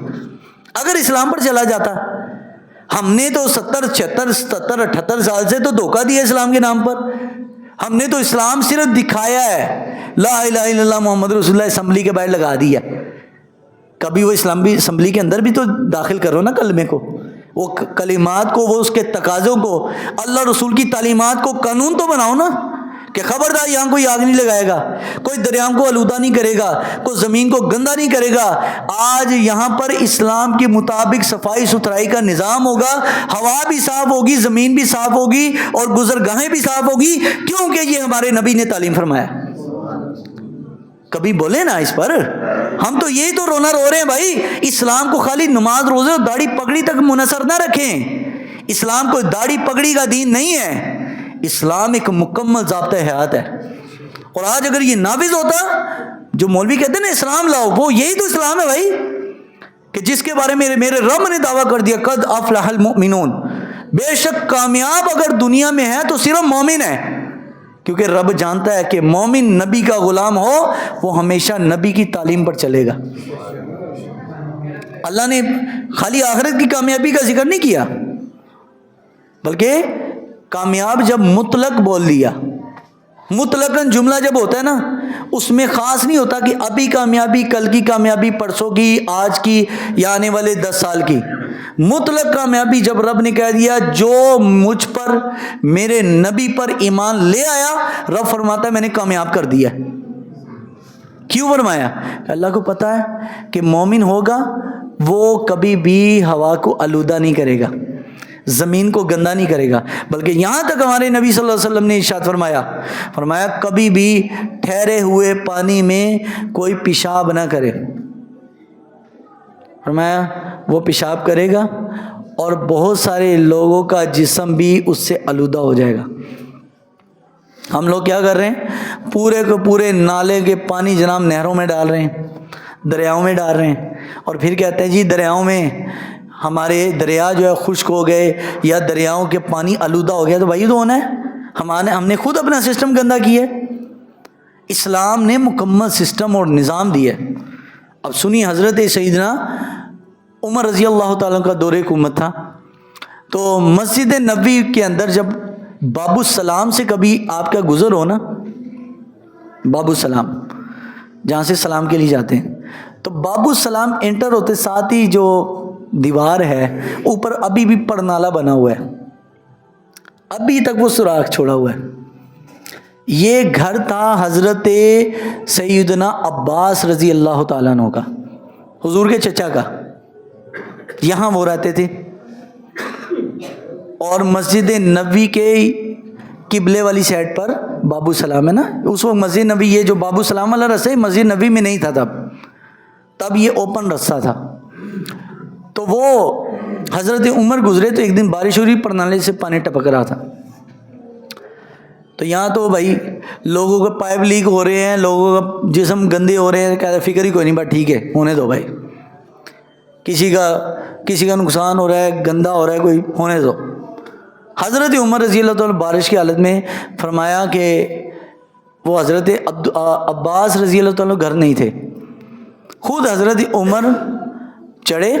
Speaker 1: اگر اسلام پر چلا جاتا۔ ہم نے تو 70 76 77 78 سال سے تو دھوکہ دیا اسلام کے نام پر۔ ہم نے تو اسلام صرف دکھایا ہے، لا الہ الا اللہ محمد رسول اللہ اسمبلی کے باہر لگا دیا۔ کبھی وہ اسلامی اسمبلی کے اندر بھی تو داخل کرو نا کلمے کو، وہ کلمات کو، وہ اس کے تقاضوں کو، اللہ رسول کی تعلیمات کو قانون تو بناؤ نا، کہ خبردار یہاں کوئی آگ نہیں لگائے گا، کوئی دریاؤں کو آلودہ نہیں کرے گا، کوئی زمین کو گندا نہیں کرے گا۔ آج یہاں پر اسلام کے مطابق صفائی ستھرائی کا نظام ہوگا، ہوا بھی صاف ہوگی، زمین بھی صاف ہوگی، اور گزرگاہیں بھی صاف ہوگی، کیونکہ یہ ہمارے نبی نے تعلیم فرمایا۔ کبھی بولے نا اس پر، ہم تو یہی تو رونا رو رہے ہیں بھائی، اسلام کو خالی نماز روزے اور داڑھی پگڑی تک منحصر نہ رکھیں۔ اسلام کوئی داڑھی پگڑی کا دین نہیں ہے، اسلام ایک مکمل ضابطہ حیات ہے۔ اور آج اگر یہ نافذ ہوتا، جو مولوی کہتے ہیں نا اسلام لاؤ، وہ یہی تو اسلام ہے بھائی، کہ جس کے بارے میں میرے رب نے دعویٰ کر دیا قد افلح المؤمنون، بے شک کامیاب اگر دنیا میں ہے تو صرف مومن ہے، کیونکہ رب جانتا ہے کہ مومن نبی کا غلام ہو وہ ہمیشہ نبی کی تعلیم پر چلے گا۔ اللہ نے خالی آخرت کی کامیابی کا ذکر نہیں کیا، بلکہ کامیاب جب مطلق بول دیا، مطلقاً جملہ جب ہوتا ہے نا، اس میں خاص نہیں ہوتا کہ ابھی کامیابی، کل کی کامیابی، پرسوں کی، آج کی، یا آنے والے 10 سال کی۔ مطلق کامیابی جب رب نے کہہ دیا جو مجھ پر، میرے نبی پر ایمان لے آیا، رب فرماتا ہے میں نے کامیاب کر دیا۔ کیوں فرمایا؟ اللہ کو پتا ہے کہ مومن ہوگا وہ کبھی بھی ہوا کو آلودہ نہیں کرے گا، زمین کو گندا نہیں کرے گا، بلکہ یہاں تک ہمارے نبی صلی اللہ علیہ وسلم نے ارشاد فرمایا کبھی بھی ٹھہرے ہوئے پانی میں کوئی پیشاب نہ کرے۔ فرمایا وہ پیشاب کرے گا اور بہت سارے لوگوں کا جسم بھی اس سے آلودہ ہو جائے گا۔ ہم لوگ کیا کر رہے ہیں؟ پورے کے پورے نالے کے پانی جناب نہروں میں ڈال رہے ہیں، دریاؤں میں ڈال رہے ہیں، اور پھر کہتے ہیں جی دریاؤں میں ہمارے دریا جو ہے خشک ہو گئے یا دریاؤں کے پانی آلودہ ہو گیا۔ تو بھائی تو ہونا ہے، ہم نے خود اپنا سسٹم گندا کیا ہے۔ اسلام نے مکمل سسٹم اور نظام دیا ہے۔ اب سنی، حضرت سیدنا عمر رضی اللہ تعالیٰ کا دور حکومت تھا، تو مسجد نبوی کے اندر جب باب السلام سے کبھی آپ کا گزر ہو نا، باب السلام جہاں سے سلام کے لیے جاتے ہیں، تو باب السلام انٹر ہوتے ساتھ ہی جو دیوار ہے اوپر ابھی بھی پرنالہ بنا ہوا ہے، ابھی تک وہ سوراخ چھوڑا ہوا ہے۔ یہ گھر تھا حضرت سیدنا عباس رضی اللہ تعالیٰ عنہ کا، حضور کے چچا کا، یہاں وہ رہتے تھے۔ اور مسجد نبوی کے قبلے والی سائڈ پر باب السلام ہے نا، اس وقت مسجد نبوی، یہ جو باب السلام والا رستہ ہے مسجد نبوی میں نہیں تھا، تب یہ اوپن رستہ تھا۔ تو وہ حضرت عمر گزرے تو ایک دن بارش ہو رہی، پرنالے سے پانی ٹپک رہا تھا، تو یہاں تو بھائی لوگوں کے پائپ لیک ہو رہے ہیں، لوگوں کا جسم گندے ہو رہے ہیں، کہتے فکر ہی کوئی نہیں، بات ٹھیک ہے ہونے دو بھائی، کسی کا نقصان ہو رہا ہے، گندا ہو رہا ہے کوئی، ہونے دو۔ حضرت عمر رضی اللہ تعالیٰ بارش کی حالت میں فرمایا کہ وہ حضرت عباس رضی اللہ تعالیٰ گھر نہیں تھے، خود حضرت عمر چڑھے،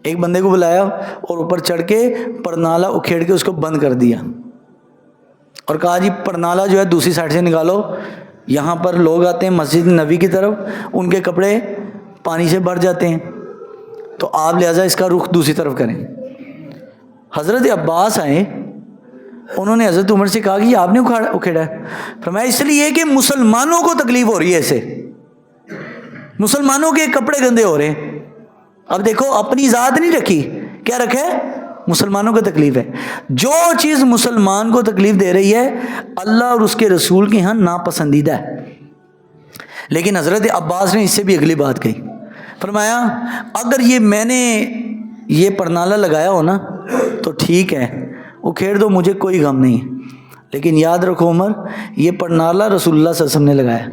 Speaker 1: ایک بندے کو بلایا اور اوپر چڑھ کے پرنالہ اکھیڑ کے اس کو بند کر دیا، اور کہا جی پرنالہ جو ہے دوسری سائڈ سے نکالو، یہاں پر لوگ آتے ہیں مسجد نبوی کی طرف، ان کے کپڑے پانی سے بھر جاتے ہیں، تو آپ لہٰذا اس کا رخ دوسری طرف کریں۔ حضرت عباس آئے، انہوں نے حضرت عمر سے کہا کہ یہ آپ نے اکھیڑا ہے؟ فرمایا اس لیے کہ مسلمانوں کو تکلیف ہو رہی ہے، اسے مسلمانوں کے کپڑے گندے ہو رہے ہیں۔ اب دیکھو اپنی ذات نہیں رکھی، کیا رکھا ہے؟ مسلمانوں کو تکلیف ہے۔ جو چیز مسلمان کو تکلیف دے رہی ہے اللہ اور اس کے رسول کے ہاں ناپسندیدہ ہے۔ لیکن حضرت عباس نے اس سے بھی اگلی بات کہی، فرمایا اگر یہ میں نے یہ پرنالہ لگایا ہو نا تو ٹھیک ہے، اکھیڑ دو، مجھے کوئی غم نہیں ہے، لیکن یاد رکھو عمر، یہ پرنالہ رسول اللہ صلی اللہ علیہ وسلم نے لگایا،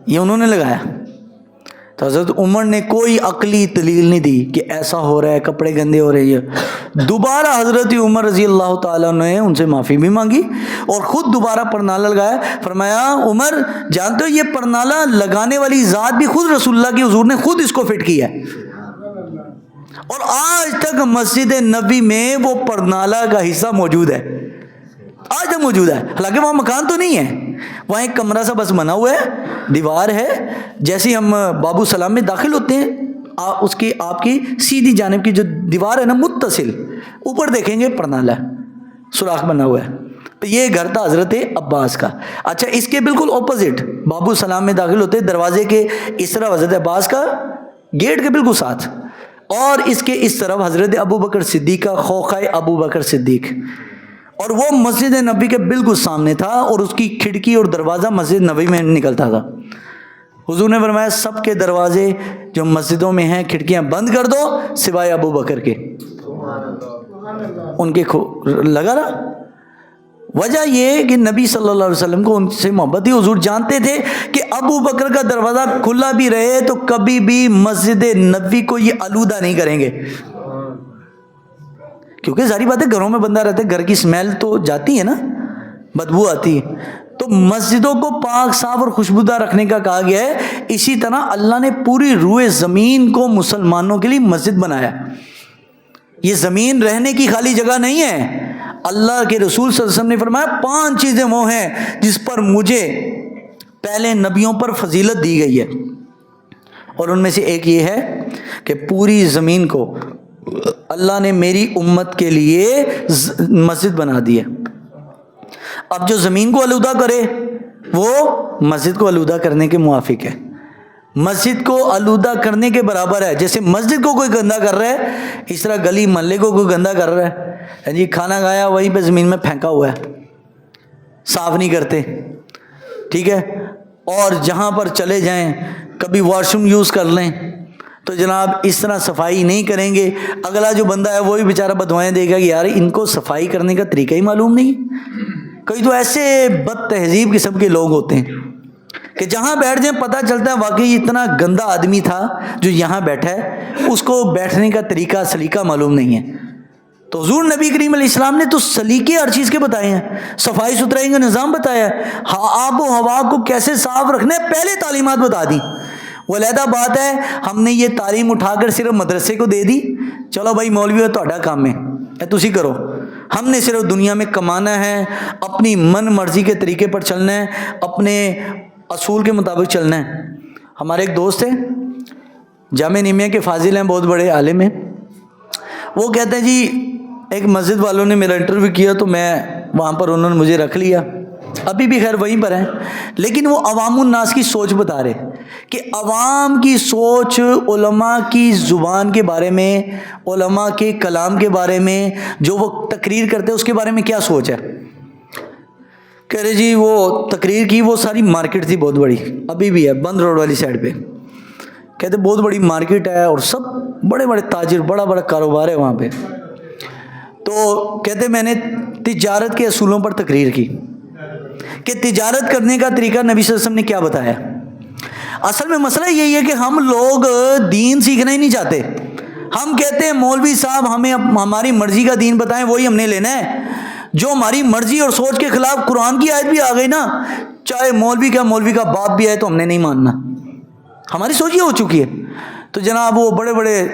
Speaker 1: یہ انہوں نے لگایا۔ تو حضرت عمر نے کوئی عقلی دلیل نہیں دی کہ ایسا ہو رہا ہے، کپڑے گندے ہو رہے ہیں۔ دوبارہ حضرت عمر رضی اللہ تعالیٰ نے ان سے معافی بھی مانگی اور خود دوبارہ پرنالہ لگایا۔ فرمایا عمر جانتے ہو یہ پرنالہ لگانے والی ذات بھی خود رسول اللہ کی حضور نے خود اس کو فٹ کیا ہے، اور آج تک مسجد نبوی میں وہ پرنالہ کا حصہ موجود ہے، آج تک موجود ہے۔ حالانکہ وہاں مکان تو نہیں ہے، وہاں ایک کمرہ سا بس بنا ہوا ہے، دیوار ہے، جیسے ہم باب السلام میں داخل ہوتے ہیں اس کی آپ کی سیدھی جانب کی جو دیوار ہے نا متصل، اوپر دیکھیں گے پرنالہ سوراخ بنا ہوا ہے۔ تو یہ گھر تھا حضرت عباس کا۔ اچھا اس کے بالکل اپوزٹ باب السلام میں داخل ہوتے دروازے کے اس طرف حضرت عباس کا گیٹ کے بالکل ساتھ، اور اس کے اس طرف حضرت ابو بکر صدیق کا خوخہ ابو بکر صدیق، اور وہ مسجد نبوی کے بالکل سامنے تھا، اور اس کی کھڑکی اور دروازہ مسجد نبوی میں نکلتا تھا۔ حضور نے فرمایا سب کے دروازے جو مسجدوں میں ہیں کھڑکیاں بند کر دو سوائے ابو بکر کے، ان کے لگا رہا۔ وجہ یہ کہ نبی صلی اللہ علیہ وسلم کو ان سے محبت تھی، حضور جانتے تھے کہ ابو بکر کا دروازہ کھلا بھی رہے تو کبھی بھی مسجد نبوی کو یہ آلودہ نہیں کریں گے، کیونکہ ظاہری بات ہے گھروں میں بندہ رہتا ہے، گھر کی اسمیل تو جاتی ہے نا، بدبو آتی ہے، تو مسجدوں کو پاک صاف اور خوشبودار رکھنے کا کہا گیا ہے۔ اسی طرح اللہ نے پوری روئے زمین کو مسلمانوں کے لیے مسجد بنایا۔ یہ زمین رہنے کی خالی جگہ نہیں ہے، اللہ کے رسول صلی اللہ علیہ وسلم نے فرمایا 5 چیزیں وہ ہیں جس پر مجھے پہلے نبیوں پر فضیلت دی گئی ہے، اور ان میں سے ایک یہ ہے کہ پوری زمین کو اللہ نے میری امت کے لیے مسجد بنا دی ہے۔ اب جو زمین کو آلودہ کرے وہ مسجد کو آلودہ کرنے کے موافق ہے، مسجد کو آلودہ کرنے کے برابر ہے۔ جیسے مسجد کو کوئی گندا کر رہا ہے اس طرح گلی محلے کو کوئی گندا کر رہا ہے، جی کھانا کھایا وہیں پہ زمین میں پھینکا ہوا ہے، صاف نہیں کرتے، ٹھیک ہے، اور جہاں پر چلے جائیں کبھی واش روم یوز کر لیں تو جناب اس طرح صفائی نہیں کریں گے، اگلا جو بندہ ہے وہی بیچارہ بدوائیں دے گا کہ یار ان کو صفائی کرنے کا طریقہ ہی معلوم نہیں۔ کئی تو ایسے بد تہذیب قسم کے لوگ ہوتے ہیں کہ جہاں بیٹھ جائیں پتہ چلتا ہے واقعی اتنا گندا آدمی تھا جو یہاں بیٹھا ہے، اس کو بیٹھنے کا طریقہ سلیقہ معلوم نہیں ہے۔ تو حضور نبی کریم علیہ السلام نے تو سلیقے ہر چیز کے بتائے ہیں، صفائی ستھرائی کا نظام بتایا ہے، آب و ہوا کو کیسے صاف رکھنا ہے پہلے تعلیمات بتا دی۔ وہ علیحدہ بات ہے ہم نے یہ تعلیم اٹھا کر صرف مدرسے کو دے دی، چلو بھائی مولوی تہاڈا کام ہے تسی کرو، ہم نے صرف دنیا میں کمانا ہے، اپنی من مرضی کے طریقے پر چلنا ہے، اپنے اصول کے مطابق چلنا ہے۔ ہمارے ایک دوست ہیں جامعہ نعمیہ کے فاضل ہیں، بہت بڑے عالم ہیں، وہ کہتے ہیں جی ایک مسجد والوں نے میرا انٹرویو کیا تو میں وہاں پر انہوں نے مجھے رکھ لیا، ابھی بھی خیر وہیں پر ہیں، لیکن وہ عوام الناس کی سوچ بتا رہے کہ عوام کی سوچ علماء کی زبان کے بارے میں، علماء کے کلام کے بارے میں، جو وہ تقریر کرتے ہیں اس کے بارے میں کیا سوچ ہے۔ کہہ رہے جی وہ تقریر کی، وہ ساری مارکیٹ تھی بہت بڑی، ابھی بھی ہے بند روڈ والی سائڈ پہ، کہتے بہت بڑی مارکیٹ ہے اور سب بڑے بڑے تاجر، بڑا بڑا کاروبار ہے وہاں پہ۔ تو کہتے میں نے تجارت کے اصولوں پر تقریر کی کہ تجارت کرنے کا طریقہ نبی صلی اللہ علیہ وسلم نے کیا بتایا۔ اصل میں مسئلہ یہی ہے کہ ہم لوگ دین سیکھنا ہی نہیں چاہتے، ہم کہتے ہیں مولوی صاحب ہمیں ہماری مرضی کا دین بتائیں، وہی ہم نے لینا ہے، جو ہماری مرضی اور سوچ کے خلاف قرآن کی آیت بھی آ گئی نا، چاہے مولوی کا باپ بھی آئے تو ہم نے نہیں ماننا، ہماری سوچ یہ ہو چکی ہے۔ تو جناب وہ بڑے بڑے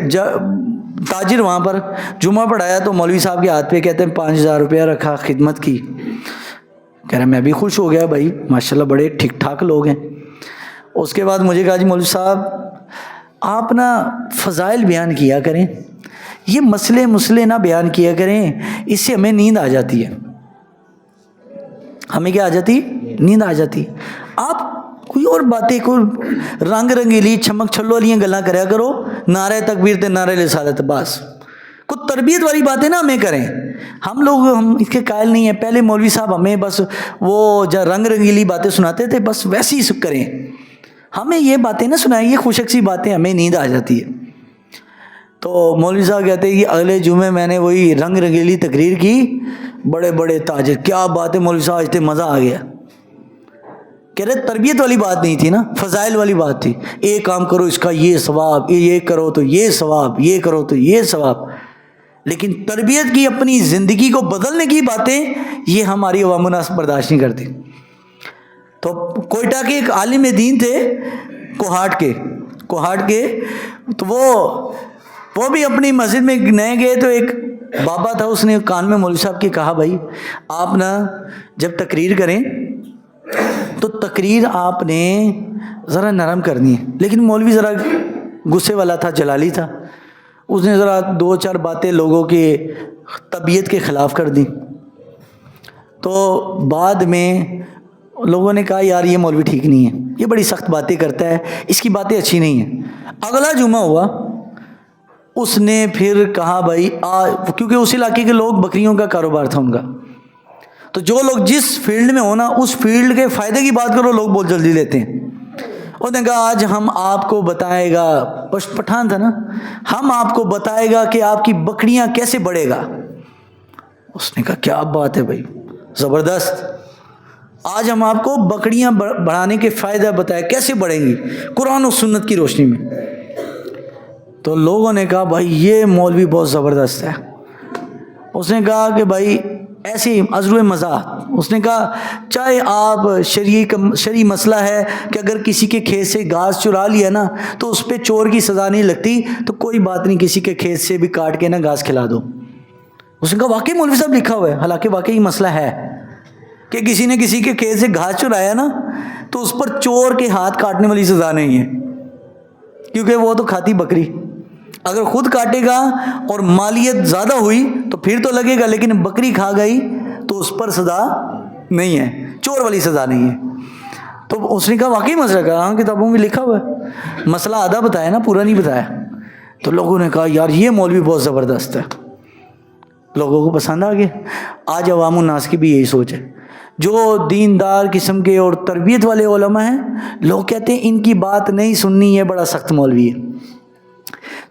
Speaker 1: تاجر وہاں پر جمعہ پڑھایا تو مولوی صاحب کے ہاتھ پہ کہتے ہیں 5000 روپیہ رکھا، خدمت کی، کہہ رہا میں بھی خوش ہو گیا بھائی ماشاءاللہ بڑے ٹھیک ٹھاک لوگ ہیں۔ اس کے بعد مجھے کہا جی مولوی صاحب آپ نا فضائل بیان کیا کریں، یہ مسئلے نہ بیان کیا کریں، اس سے ہمیں نیند آ جاتی ہے، ہمیں کیا آ جاتی؟ نیند آ جاتی۔ آپ کوئی اور باتیں، کوئی رنگ رنگیلی چھمک چھلو والیاں گلاں کریا کرو، نعرہ تکبیر تے نعرہ رسالت، بس کوئی تربیت والی باتیں نہ ہمیں کریں، ہم اس کے قائل نہیں ہیں۔ پہلے مولوی صاحب ہمیں بس وہ رنگ رنگیلی باتیں سناتے تھے، بس ویسے ہی کریں، ہمیں یہ باتیں نہ سنائیں، یہ خوش اکسی باتیں، ہمیں نیند آ جاتی ہے۔ تو مولوی صاحب کہتے ہیں کہ اگلے جمعے میں نے وہی رنگ رنگیلی تقریر کی، بڑے بڑے تاجر، کیا بات ہے مولوی صاحب، آج تو مزہ آ گیا۔ کہہ رہے تربیت والی بات نہیں تھی نا، فضائل والی بات تھی، ایک کام کرو اس کا یہ ثواب، یہ کرو تو یہ ثواب، یہ کرو تو یہ ثواب، لیکن تربیت کی، اپنی زندگی کو بدلنے کی باتیں یہ ہماری عوام الناس برداشت نہیں کرتی۔ تو کوئٹہ کے ایک عالم دین تھے، کوہاٹ کے، تو وہ بھی اپنی مسجد میں نئے گئے تو ایک بابا تھا، اس نے کان میں مولوی صاحب کے کہا بھائی آپ نا جب تقریر کریں تو تقریر آپ نے ذرا نرم کرنی ہے، لیکن مولوی ذرا غصے والا تھا، جلالی تھا، اس نے ذرا 2-4 باتیں لوگوں کے طبیعت کے خلاف کر دی۔ تو بعد میں لوگوں نے کہا یار یہ مولوی ٹھیک نہیں ہے، یہ بڑی سخت باتیں کرتا ہے، اس کی باتیں اچھی نہیں ہیں۔ اگلا جمعہ ہوا، اس نے پھر کہا بھائی کیونکہ اس علاقے کے لوگ بکریوں کا کاروبار تھا ان کا، تو جو لوگ جس فیلڈ میں ہونا اس فیلڈ کے فائدے کی بات کرو لوگ بہت جلدی لیتے ہیں۔ اس نے کہا آج ہم آپ کو بتائے گا، پٹھان تھا نا، ہم آپ کو بتائے گا کہ آپ کی بکریاں کیسے بڑھے گا۔ اس نے کہا کیا بات ہے بھائی، زبردست، آج ہم آپ کو بکریاں بڑھانے کے فائدہ بتائے، کیسے بڑھیں گی قرآن و سنت کی روشنی میں۔ تو لوگوں نے کہا بھائی یہ مولوی بہت زبردست ہے۔ اس نے کہا کہ بھائی ایسے ہی عذر مزاح، اس نے کہا چاہے آپ شرعی مسئلہ ہے کہ اگر کسی کے کھیت سے گھاس چرا لیا نا تو اس پہ چور کی سزا نہیں لگتی، تو کوئی بات نہیں، کسی کے کھیت سے بھی کاٹ کے نا گھاس کھلا دو۔ اس نے کہا واقعی مولوی صاحب لکھا ہوا ہے، حالانکہ واقعی مسئلہ ہے کہ کسی نے کسی کے کھیت سے گھاس چرایا نا تو اس پر چور کے ہاتھ کاٹنے والی سزا نہیں ہے، کیونکہ وہ تو کھاتی بکری، اگر خود کاٹے گا اور مالیت زیادہ ہوئی تو پھر تو لگے گا، لیکن بکری کھا گئی تو اس پر سزا نہیں ہے، چور والی سزا نہیں ہے۔ تو اس نے کہا واقعی مسئلہ، کہا ہاں کتابوں میں لکھا ہوا ہے، مسئلہ آدھا بتایا نا، پورا نہیں بتایا۔ تو لوگوں نے کہا یار یہ مولوی بہت زبردست ہے، لوگوں کو پسند آ گیا۔ آج عوام الناس کی بھی یہی سوچ ہے، جو دیندار قسم کے اور تربیت والے علماء ہیں، لوگ کہتے ہیں ان کی بات نہیں سننی، ہے بڑا سخت مولوی ہے۔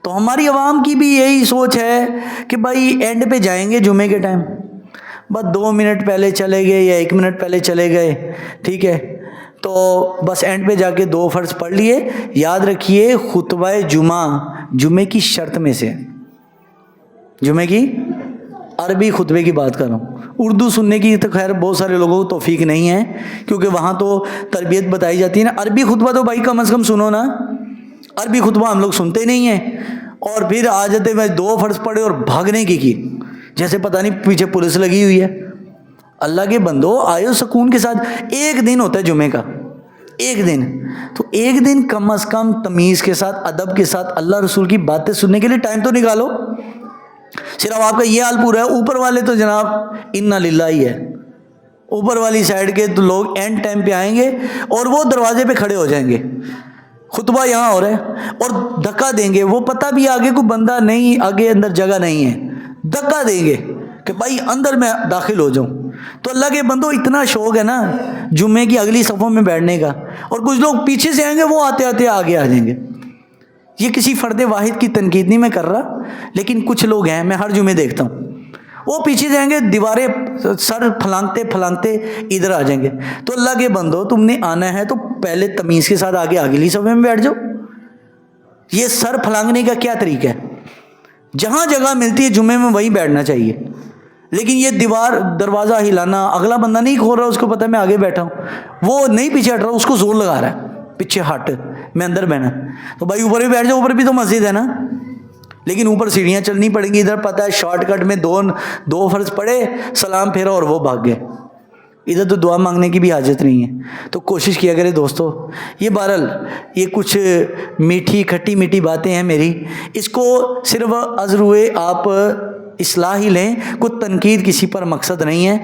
Speaker 1: تو ہماری عوام کی بھی یہی سوچ ہے کہ بھائی اینڈ پہ جائیں گے جمعے کے ٹائم، بس 2 منٹ پہلے چلے گئے یا 1 منٹ پہلے چلے گئے، ٹھیک ہے، تو بس اینڈ پہ جا کے 2 فرض پڑھ لیے. یاد رکھیے خطبہ جمعے کی شرط میں سے، جمعے کی عربی خطبے کی بات کر رہا ہوں. اردو سننے کی تو خیر بہت سارے لوگوں کو توفیق نہیں ہے، کیونکہ وہاں تو تربیت بتائی جاتی ہے نا. عربی خطبہ تو بھائی کم از کم سنو نا. عربی خطبہ ہم لوگ سنتے نہیں ہیں، اور پھر آ جاتے میں 2 فرض پڑھے اور بھاگنے کی جیسے پتہ نہیں پیچھے پولیس لگی ہوئی ہے. اللہ کے بندو آئے سکون کے ساتھ. ایک دن ہوتا ہے جمعے کا، ایک دن، تو ایک دن کم از کم تمیز کے ساتھ، ادب کے ساتھ اللہ رسول کی باتیں سننے کے لیے ٹائم تو نکالو. صرف آپ کا یہ حال پورا ہے. اوپر والے تو جناب انا للہ ہی ہے. اوپر والی سائڈ کے تو لوگ اینڈ ٹائم پہ آئیں گے اور وہ دروازے پہ کھڑے ہو جائیں گے، خطبہ یہاں ہو رہا ہے، اور دھکا دیں گے. وہ پتہ بھی آگے کوئی بندہ نہیں، آگے اندر جگہ نہیں ہے، دھکا دیں گے کہ بھائی اندر میں داخل ہو جاؤں. تو اللہ کے بندو اتنا شوق ہے نا جمعے کی اگلی صفوں میں بیٹھنے کا، اور کچھ لوگ پیچھے سے آئیں گے، وہ آتے آتے آگے آ جائیں گے. یہ کسی فرد واحد کی تنقید نہیں میں کر رہا، لیکن کچھ لوگ ہیں، میں ہر جمعے دیکھتا ہوں، وہ پیچھے جائیں گے، دیواریں سر پھلانگتے پھلانگتے ادھر آ جائیں گے. تو اللہ کے بندو تم نے آنا ہے تو پہلے تمیز کے ساتھ آگے اگلی صفحے میں بیٹھ جاؤ. یہ سر پھلانگنے کا کیا طریقہ ہے؟ جہاں جگہ ملتی ہے جمعے میں وہیں بیٹھنا چاہیے. لیکن یہ دروازہ ہلانا، اگلا بندہ نہیں کھول رہا، اس کو پتہ ہے میں آگے بیٹھا ہوں، وہ نہیں پیچھے ہٹ رہا، اس کو زور لگا رہا ہے پیچھے ہٹ، میں اندر بہنا. تو بھائی اوپر بھی بیٹھ جاؤ، اوپر بھی تو مسجد ہے نا. لیکن اوپر سیڑھیاں چلنی پڑیں گی. ادھر پتہ ہے شارٹ کٹ میں 2 فرض پڑے، سلام پھیرا اور وہ بھاگ گئے. ادھر تو دعا مانگنے کی بھی حاجت نہیں ہے. تو کوشش کیا کرے دوستو. یہ بہرحال یہ کچھ میٹھی کھٹی میٹھی باتیں ہیں میری، اس کو صرف از روئے آپ اصلاح ہی لیں، کوئی تنقید کسی پر مقصد نہیں ہے.